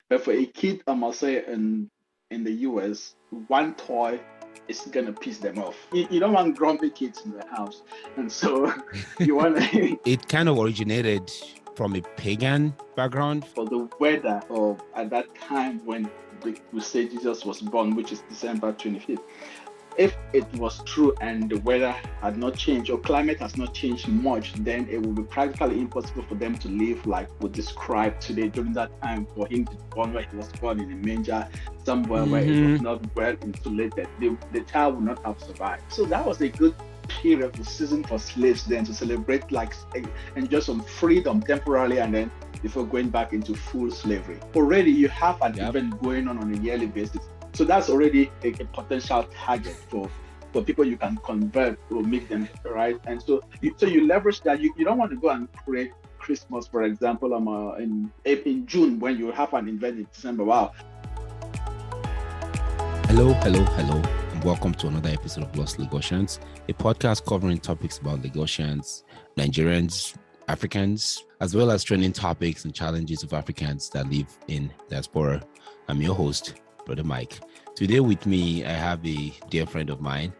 But for a kid, I must say, in the US, one toy is gonna piss them off. You don't want grumpy kids in the house, and so you want to. It kind of originated from a pagan background. For the weather of at that time when we say Jesus was born, which is December 25th. If it was true and the weather had not changed or climate has not changed much, then it would be practically impossible for them to live like we described today during that time for him to be born where he was born in a manger, somewhere where it was Mm-hmm. not well insulated. The child would not have survived. So that was a good period, the season for slaves then to celebrate like enjoy some freedom temporarily and then before going back into full slavery. Already you have an Yep. event going on a yearly basis, so that's already a potential target for people you can convert or make them right. And so you leverage that. You don't want to go and create Christmas, for example, in June when you have an event in December. Wow. Hello, hello, hello, and welcome to another episode of Lost Lagosians, a podcast covering topics about Lagosians, Nigerians, Africans, as well as trending topics and challenges of Africans that live in diaspora. I'm your host, Brother Mike. Today with me, I have a dear friend of mine,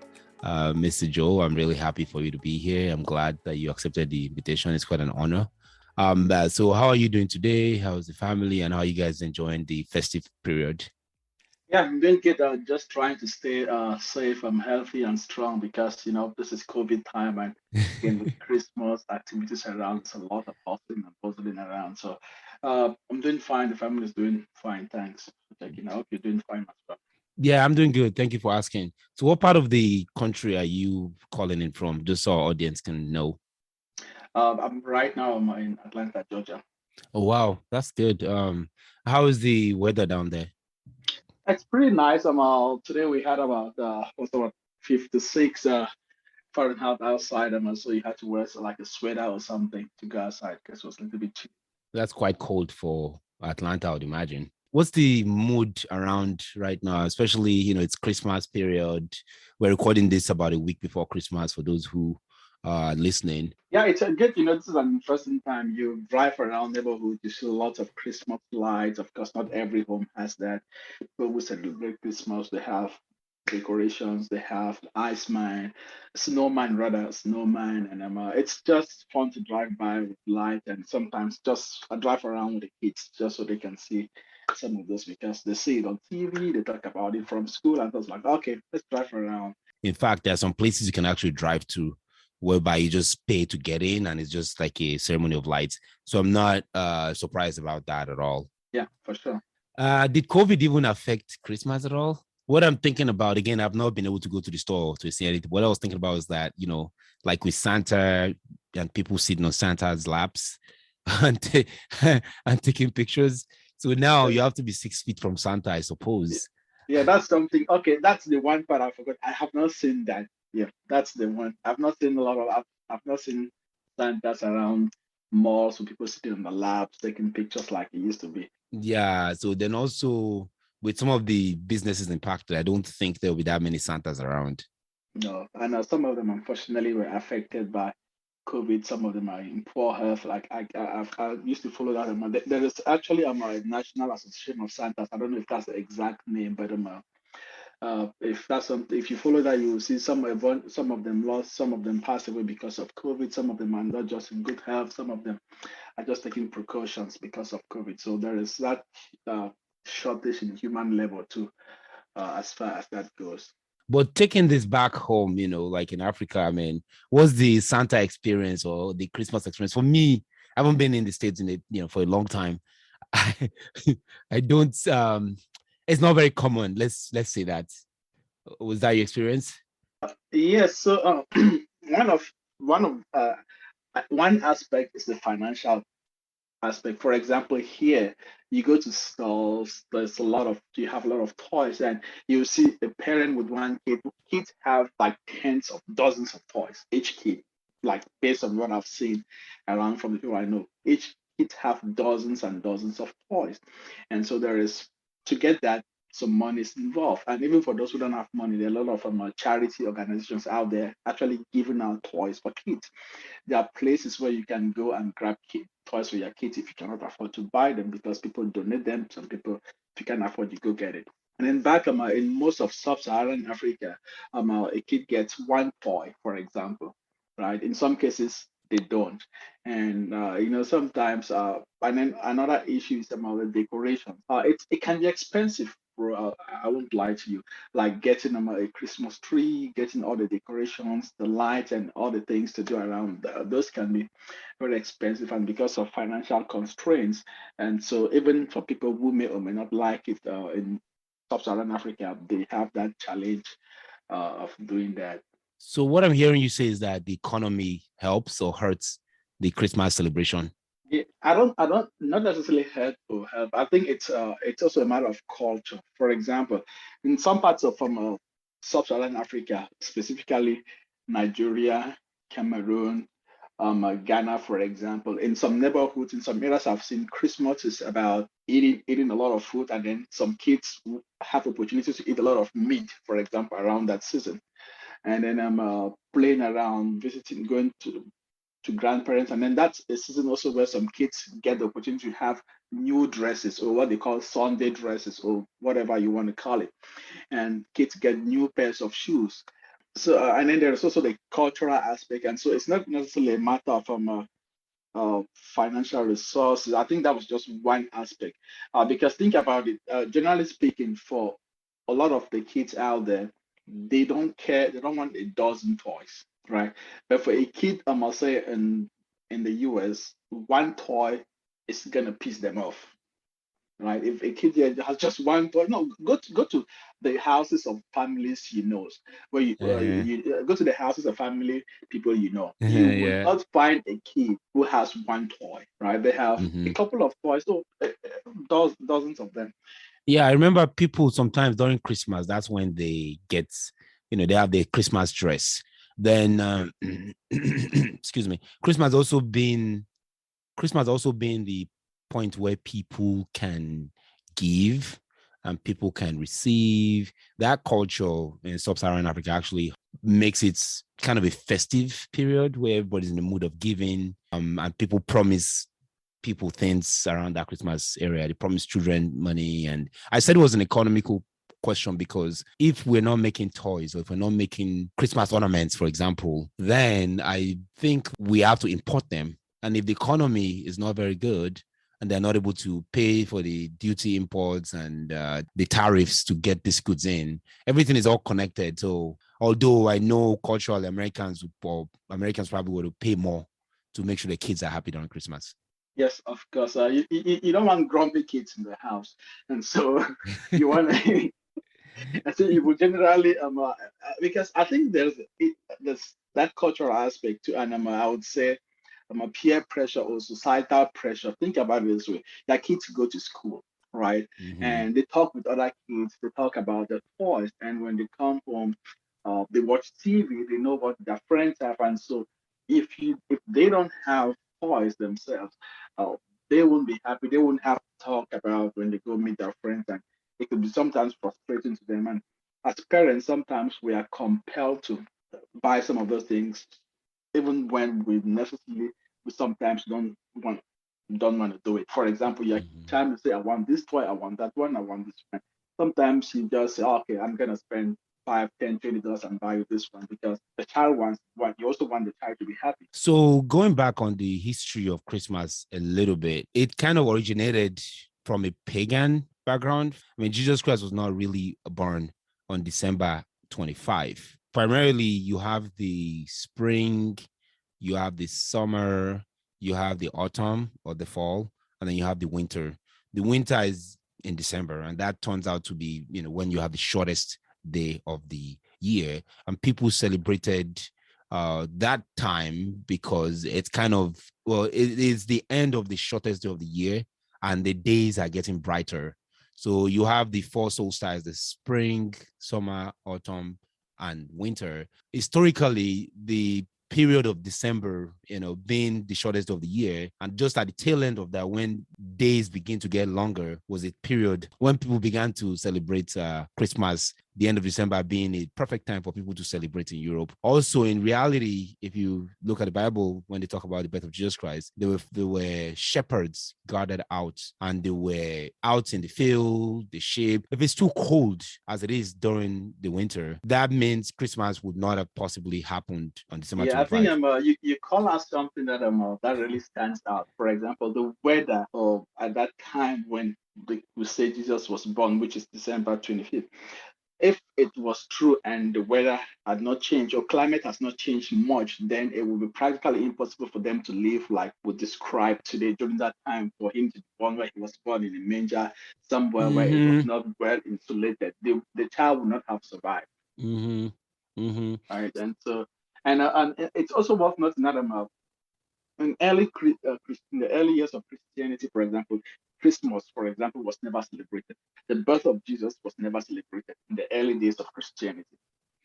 Mr. Joe. I'm really happy for you to be here. I'm glad that you accepted the invitation. It's quite an honor. So how are you doing today? How's the family, and how are you guys enjoying the festive period? Yeah, I'm doing good. Just trying to stay safe. I'm healthy and strong because this is COVID time and again with Christmas activities around, it's a lot of hustling and puzzling around. So I'm doing fine. The family is doing fine. Thanks for checking. I hope you're doing fine as well. Yeah, I'm doing good. Thank you for asking. So, what part of the country are you calling in from? Just so our audience can know. I'm right now. I'm in Atlanta, Georgia. Oh, wow, that's good. How is the weather down there? It's pretty nice. Today we had about what's about 56 Fahrenheit outside, so you had to wear like a sweater or something to go outside because it was a little bit chilly. That's quite cold for Atlanta, I would imagine. What's the mood around right now? Especially, it's Christmas period. We're recording this about a week before Christmas for those who are listening. Yeah, it's a good. This is an interesting time. You drive around neighborhood, you see lots of Christmas lights. Of course, not every home has that. People who celebrate Christmas, they have decorations, they have Iceman, snowman rather, snowman, and it's just fun to drive by with light and sometimes just drive around with the kids just so they can see some of this because they see it on TV, they talk about it from school, and I was like, okay, let's drive around. In fact, there are some places you can actually drive to whereby you just pay to get in and it's just like a ceremony of lights. So I'm not surprised about that at all. Yeah, for sure. Did COVID even affect Christmas at all? What I'm thinking about, again, I've not been able to go to the store to see anything. What I was thinking about is that, like with Santa and people sitting on Santa's laps and, and taking pictures. So now you have to be 6 feet from Santa, I Yeah, suppose. yeah, that's something. Okay, that's the one part I forgot. I have not seen that. Yeah, that's the one. I've not seen a lot of. I've not seen Santas around malls with people sitting on the laps taking pictures like it used to be. Yeah. So then also with some of the businesses impacted, I don't think there'll be that many Santas around. No, and some of them unfortunately were affected by COVID. Some of them are in poor health. Like I used to follow that. There is actually a National Association of Santas. I don't know if that's the exact name, but if that's something, if you follow that, you will see some of them lost, some of them passed away because of COVID. Some of them are not just in good health. Some of them are just taking precautions because of COVID. So there is that uh, shortage in human labor too, as far as that goes. But taking this back home, like in Africa, I mean, what's the Santa experience or the Christmas experience? For me, I haven't been in the States for a long time. I, I don't it's not very common. Let's say that. Was that your experience? Yes. So one of one aspect is the financial aspect. For example, here you go to stores, you have a lot of toys, and you see a parent with one kid. Kids have like tens of dozens of toys. Each kid, like based on what I've seen around from the people I know, each kid have dozens and dozens of toys, and so there is to get that. some money is involved. And even for those who don't have money, there are a lot of charity organizations out there actually giving out toys for kids. There are places where you can go and grab toys for your kids if you cannot afford to buy them because people donate them. Some people, if you can afford, you go get it. And then back in most of sub-Saharan Africa, a kid gets one toy, for example, right? In some cases, they don't. And sometimes, and then another issue is about the decoration. It can be expensive, bro. I won't lie to you. Like getting a Christmas tree, getting all the decorations, the lights, and all the things to do around. Those can be very expensive, and because of financial constraints, and so even for people who may or may not like it in sub-Saharan Africa, they have that challenge of doing that. So what I'm hearing you say is that the economy helps or hurts the Christmas celebration. Yeah, not necessarily help or help. I think it's also a matter of culture. For example, in some parts of sub-Saharan Africa, specifically Nigeria, Cameroon, Ghana, for example, in some neighborhoods, in some areas, I've seen Christmas is about eating a lot of food, and then some kids have opportunities to eat a lot of meat, for example, around that season. And then I'm playing around, visiting, going to grandparents, and then that's a season also where some kids get the opportunity to have new dresses or what they call Sunday dresses or whatever you want to call it, and kids get new pairs of shoes. So and then there's also the cultural aspect, and so it's not necessarily a matter of financial resources. I think that was just one aspect, because think about it. Generally speaking, for a lot of the kids out there, they don't care. They don't want a dozen toys, right? But for a kid, I must say, in the US, one toy is gonna piss them off, right? If a kid here has just one toy, no, go to the houses of families he knows, where you go to the houses of family people you know. You will Yeah. not find a kid who has one toy, right? They have a Mm-hmm. couple of toys, so dozens of them. Yeah, I remember people sometimes during Christmas, that's when they get, they have their Christmas dress. Then, excuse me, Christmas also been the point where people can give and people can receive. That culture in sub-Saharan Africa actually makes it kind of a festive period where everybody's in the mood of giving, and people promise people things around that Christmas area. They promise children money. And I said it was an economical question because if we're not making toys or if we're not making Christmas ornaments, for example, then I think we have to import them. And if the economy is not very good and they're not able to pay for the duty imports and the tariffs to get these goods in, everything is all connected. So although I know culturally Americans probably would pay more to make sure the kids are happy during Christmas. Yes, of course. You don't want grumpy kids in the house, and so you want to. I think you would generally because I think there's that cultural aspect too, and I would say a peer pressure or societal pressure. Think about it this way: that kids go to school, right, Mm-hmm. and they talk with other kids. They talk about their toys, and when they come home, they watch TV. They know what their friends have, and so if they don't have toys themselves, uh, they won't be happy. They won't have to talk about when they go meet their friends, and it could be sometimes frustrating to them. And as parents, sometimes we are compelled to buy some of those things, even when we sometimes don't want to do it. For example, you're Mm-hmm. trying to say, I want this toy, I want that one, I want this one. Sometimes you just say, okay, I'm gonna spend 5, 10, $20 and buy you this one because the child wants one. You also want the child to be happy. So going back on the history of Christmas a little bit, it kind of originated from a pagan background. I mean, Jesus Christ was not really born on December 25. Primarily, you have the spring, you have the summer, you have the autumn or the fall, and then you have the winter. The winter is in December, and that turns out to be, when you have the shortest day of the year, and people celebrated that time because it's kind of, it is the end of the shortest day of the year and the days are getting brighter. So you have the four solstices: the spring, summer, autumn, and winter. Historically, the period of December, being the shortest of the year, and just at the tail end of that, when days begin to get longer, was a period when people began to celebrate Christmas. The end of December being a perfect time for people to celebrate in Europe. Also, in reality, if you look at the Bible, when they talk about the birth of Jesus Christ, there were shepherds gathered out, and they were out in the field, the sheep. If it's too cold as it is during the winter, that means Christmas would not have possibly happened on December Yeah, I think 25. you call out something that really stands out. For example, the weather of at that time when we say Jesus was born, which is December 25th. If it was true and the weather had not changed or climate has not changed much, then it would be practically impossible for them to live like we describe today during that time, for him to be born where he was born in a manger, somewhere where it was Mm-hmm. not well insulated. The child would not have survived. Mm-hmm. Mm-hmm. Right. And it's also worth noting that in the early years of Christianity, for example, Christmas, for example, was never celebrated. The birth of Jesus was never celebrated in the early days of Christianity.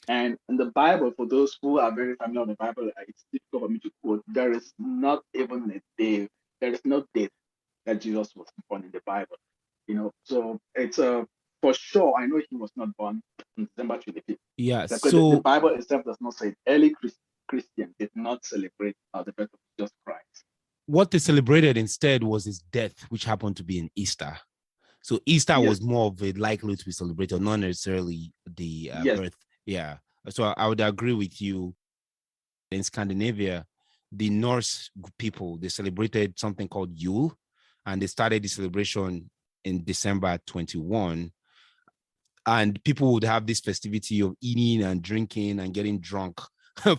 And in the Bible, for those who are very familiar with the Bible, it's difficult for me to quote. There is not even a day, there is no date that Jesus was born in the Bible. So it's for sure. I know he was not born on December 25th. Yeah. Because the So Bible itself does not say it. Early Christians did not celebrate the birth of Jesus Christ. what they celebrated instead was his death, which happened to be in Easter. So Easter Yes, was more of a likely to be celebrated, not necessarily the yes. birth. Yeah. So I would agree with you. In Scandinavia, the Norse people, they celebrated something called Yule, and they started the celebration in December 21. And people would have this festivity of eating and drinking and getting drunk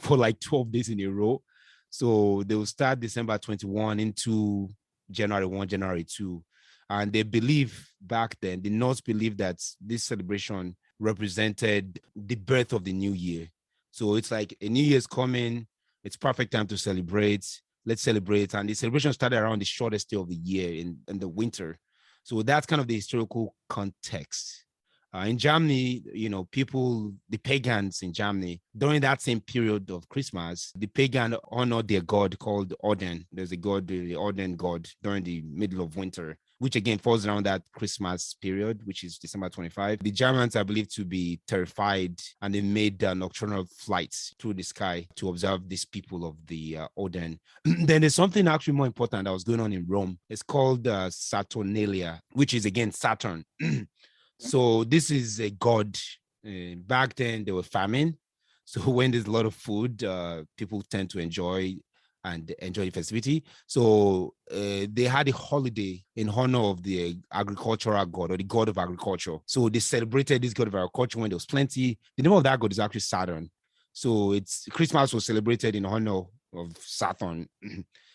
for like 12 days in a row. So they will start December 21 into January 1, January 2. And they believe back then, the Norse believed that this celebration represented the birth of the new year. So it's like a new year's coming. It's perfect time to celebrate. Let's celebrate. And the celebration started around the shortest day of the year in the winter. So that's kind of the historical context. In Germany, the pagans in Germany, during that same period of Christmas, the pagan honored their god called Odin. There's a god, the Odin god, during the middle of winter, which again falls around that Christmas period, which is December 25. The Germans are believed to be terrified, and they made nocturnal flights through the sky to observe these people of the Odin. Then there's something actually more important that was going on in Rome. It's called Saturnalia, which is again Saturn. So this is a god. Back then, there were famine. So when there's a lot of food, people tend to enjoy the festivity. So they had a holiday in honor of the agricultural god, or the god of agriculture. So they celebrated this god of agriculture when there was plenty. The name of that god is actually Saturn. So Christmas was celebrated in honor of Saturn.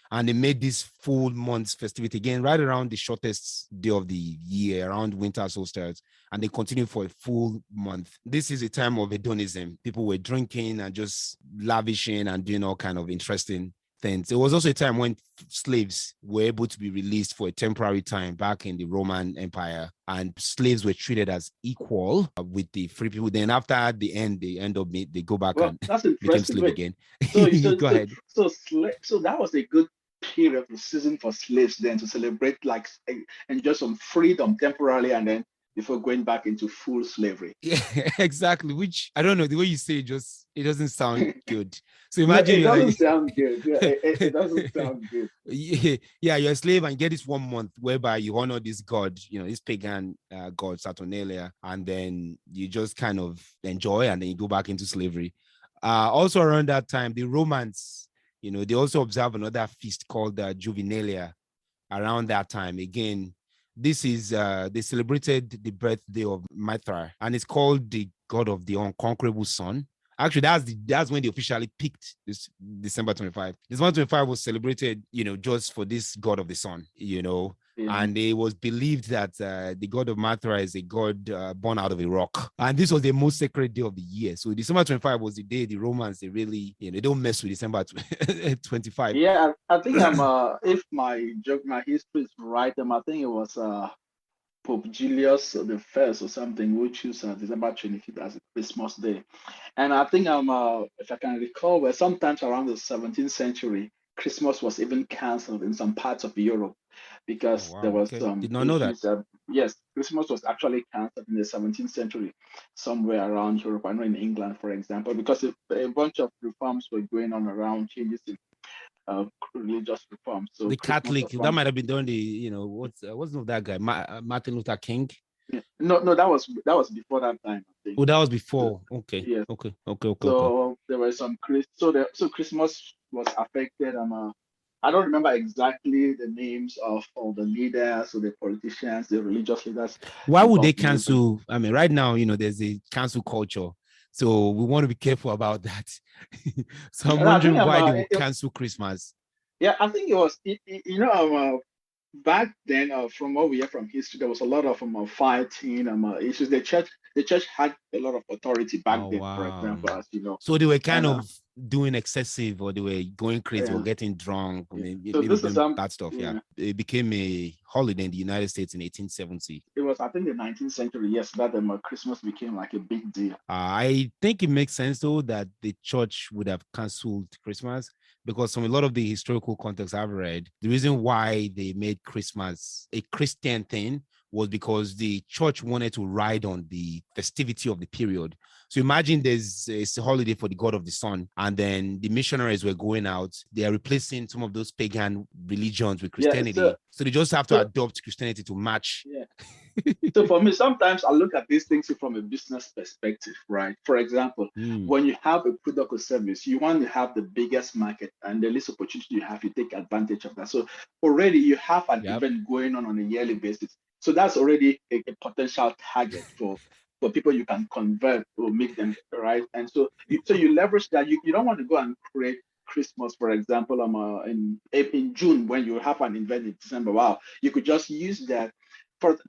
And they made this full month's festivity again right around the shortest day of the year, around winter solstice, and they continued for a full month. This is a time of hedonism. People were drinking and just lavishing and doing all kind of interesting things. It was also a time when slaves were able to be released for a temporary time back in the Roman Empire, and slaves were treated as equal with the free people. Then after the end, they go back Well, and that's became interesting. slave Wait, again. so so Go so ahead. so that was a good period, the season for slaves then to celebrate, like enjoy some freedom temporarily, and then before going back into full slavery. Yeah, exactly. Which I don't know, the way you say it doesn't sound good. So No, imagine it you're doesn't sound good. Yeah, it doesn't sound good. yeah, you're a slave and you get this 1 month whereby you honor this god, this pagan god Saturnalia, and then you just kind of enjoy and then you go back into slavery. Also around that time, the Romans, they also observe another feast called Juvenalia around that time. Again, this is they celebrated the birthday of Mithra, and it's called the god of the unconquerable sun. Actually, that's when they officially picked this December 25. December 25 was celebrated, just for this god of the sun. Yeah. And it was believed that the god of Mithra is a god born out of a rock. And this was the most sacred day of the year. So December 25 was the day the Romans, they really, they don't mess with December 25. Yeah, I think I'm if my history is right, I think it was Pope Julius the First or something who choose December 25th as a Christmas day. And I think if I can recall, where sometimes around the 17th century, Christmas was even cancelled in some parts of Europe Oh because there wow, was okay. some Did not know that. issues. Yes, Christmas was actually cancelled in the 17th century somewhere around Europe. I know in England, for example, because a bunch of reforms were going on around changes in religious reforms. So The Christmas Catholic was that one. might have been during the what's the name of that guy Martin Luther King. Yeah. No, no, that was before that time, I think. Oh, that was So, before. Okay, yes. okay, okay, okay, okay. So there were some so Christmas was affected, and I don't remember exactly the names of all the leaders or the politicians, the religious leaders Why would they involved in this. cancel? I mean, right now, there's a cancel culture, so we want to be careful about that. So I'm And I think wondering why they will cancel Christmas. yeah, I think it was back then, from what we hear from history, there was a lot of fighting issues. The church had a lot of authority back Oh then, for wow! example, as you know, So they were kind and of doing excessive, or they were going crazy, or yeah, getting drunk, or yeah. maybe, So maybe this is doing bad stuff. Yeah, yeah. it became a holiday in the United States in 1870. It was, I think, the 19th century. Yes, that Christmas became like a big deal. I think it makes sense though that the church would have cancelled Christmas because from a lot of the historical context I've read, the reason why they made Christmas a Christian thing was because the church wanted to ride on the festivity of the period. So imagine there's a holiday for the god of the sun, and then the missionaries were going out. They are replacing some of those pagan religions with Yeah. So, Christianity. So they just have to so adopt Christianity to match. yeah. So for me, sometimes I look at these things from a business perspective, right? For example, Mm, when you have a product or service, you want to have the biggest market and the least opportunity you have, you take advantage of that. So already you have an yep. event going on a yearly basis. So that's already a potential target for people you can convert or make them right. And so you leverage that. You don't want to go and create Christmas, for example, in June when you have an event in December. Wow, you could just use that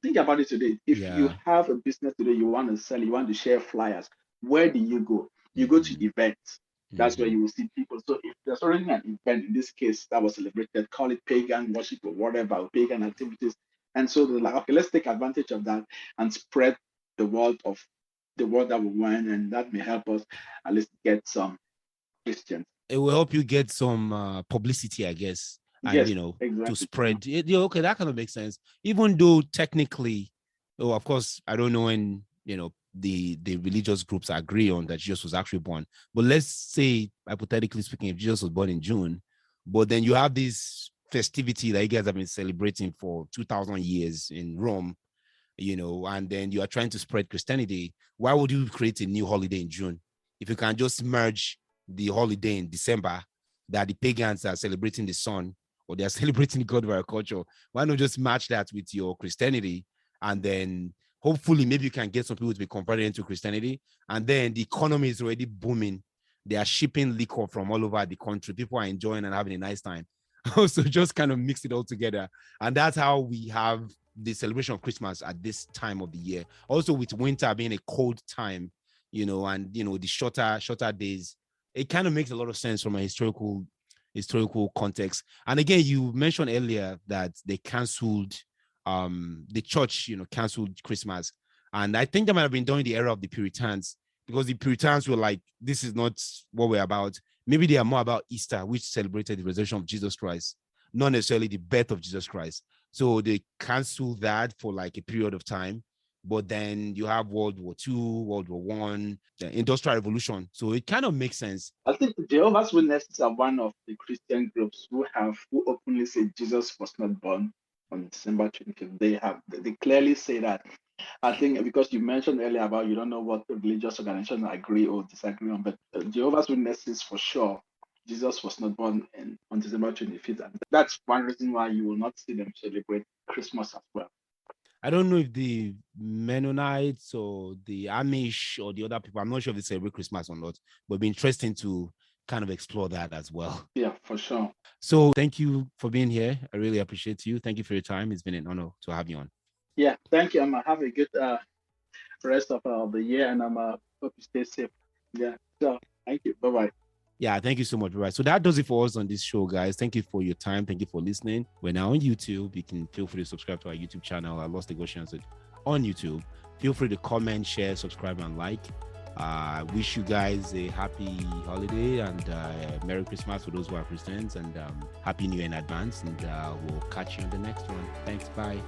think about it today. If you Yeah. have a business today, you want to sell, you want to share flyers, where do you go? You go to Mm-hmm. events. That's where Mm-hmm. you will see people. So if there's already an event, in this case, that was celebrated, call it pagan worship or whatever, or pagan activities. And so they're like, okay, let's take advantage of that and spread the word of the word that we want, and that may help us at least get some Christians. It will help you get some publicity, I guess, and Yes, to exactly. spread it. Yeah, okay, that kind of makes sense. Even though technically, oh, of course, I don't know when the religious groups agree on that Jesus was actually born. But let's say, hypothetically speaking, if Jesus was born in June, but then you have this festivity that you guys have been celebrating for 2,000 years in Rome, and then you are trying to spread Christianity. Why would you create a new holiday in June if you can just merge the holiday in December that the pagans are celebrating the sun or they are celebrating the god of agriculture? Why not just match that with your Christianity, and then hopefully maybe you can get some people to be converted into Christianity, and then the economy is already booming. They are shipping liquor from all over the country. People are enjoying and having a nice time. So just kind of mix it all together. And that's how we have the celebration of Christmas at this time of the year. Also, with winter being a cold time, and the shorter days, it kind of makes a lot of sense from a historical context. And again, you mentioned earlier that they canceled the church, canceled Christmas. And I think that might have been during the era of the Puritans, because the Puritans were like, this is not what we're about. Maybe they are more about Easter, which celebrated the resurrection of Jesus Christ, not necessarily the birth of Jesus Christ. So they canceled that for like a period of time. But then you have World War II, World War One, the Industrial Revolution. So it kind of makes sense. I think Jehovah's Witnesses are one of the Christian groups who openly say Jesus was not born on December 25th. They clearly say that. I think because you mentioned earlier about you don't know what the religious organizations agree or disagree on, but Jehovah's Witnesses for sure Jesus was not born on December 25th. And that's one reason why you will not see them celebrate Christmas as well. I don't know if the Mennonites or the Amish or the other people, I'm not sure if they celebrate Christmas or not, but it'd be interesting to kind of explore that as well. Yeah, for sure. So thank you for being here. I really appreciate you. Thank you for your time. It's been an honor to have you on. Yeah, thank you. Have a good rest of the year, and hope you stay safe. Yeah, so thank you. Bye bye. Yeah, thank you so much. Right. So that does it for us on this show, guys. Thank you for your time. Thank you for listening. We're now on YouTube. You can feel free to subscribe to our YouTube channel, our Lost Negotiations on YouTube. Feel free to comment, share, subscribe, and like. Wish you guys a happy holiday and Merry Christmas for those who are Christians, and Happy New Year in advance. And we'll catch you on the next one. Thanks. Bye.